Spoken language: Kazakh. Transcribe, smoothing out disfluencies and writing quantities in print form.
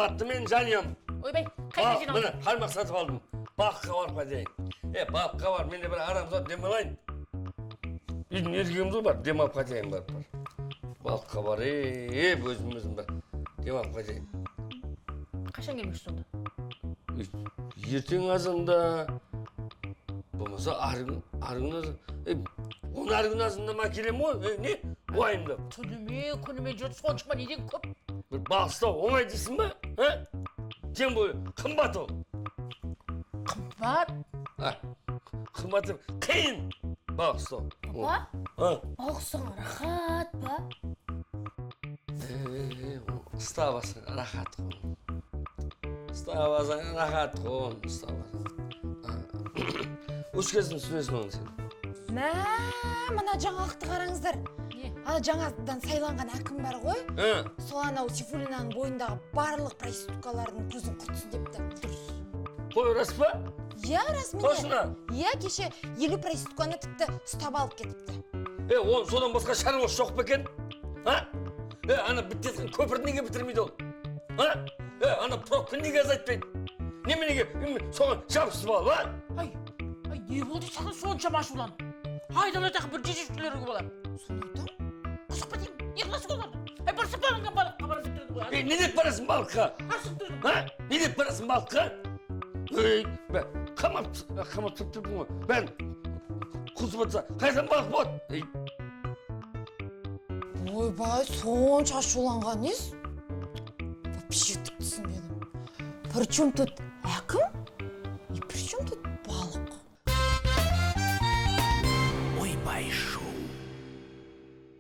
қымбатты мен жаныям. Ойбай, қайда жиналдың? Міне, қармақ сатып алдым. Балыққа барып қайтайын. Балыққа бар, мен де бір арамзат демалайын. Үйдің еркегіміз бар, демалып қайтайын бар. Балыққа бар, өзім бар. Демалып қайтайын. Қашан келмекші сонда? Ертең азанда, болмаса арғын азында. Он арғын азында ма келем ғой, не? Уайымдап. Күніме жүрді соншықма неден көп? Bir bağıstау оңай дейсің ба? Сен бұл қымбат ол. Қымбат? Қымбаты қиын bağıстау. Ба? Оқысың рахат ба? Ұстабасың рахат қой. Ұстабасың рахат қой. Үш кезін сүресің оны сен. Мына жаңалықты қараңыздар. Жаңадан сайланған әкім бар ғой. Сол анау Сейфуллинаның бойындағы барлық проституткалардың көзін құртсын депті. Қой, рас па? Иә, рас міне. Tosuna. Иә, кеше 50 проститутканы тіпті ұстап алып кетіпті. Содан басқа шаруасы жоқ па екен? Ана бітетін көпірді неге бітірмейді ол? Ана пробка неге азайтпайды? Неменеге соған жабысып алып, Ай, не болды саған соншама ашулан? Айдалайдағы бір жежешкілері болады. Соны айтам. Құсықпа деймін, не қыласың оларды? Барсып балыңға балыққа барып жүрді ғой. Не деп барасың балыққа? Асып тұрдым. Не деп барасың балыққа? Қамап тұрдым ғой. Бән құсып атса, қайдан балық болады? Ойбай, сонша ашуланған нес? Вообще түсінбедім. Причем тут әкім?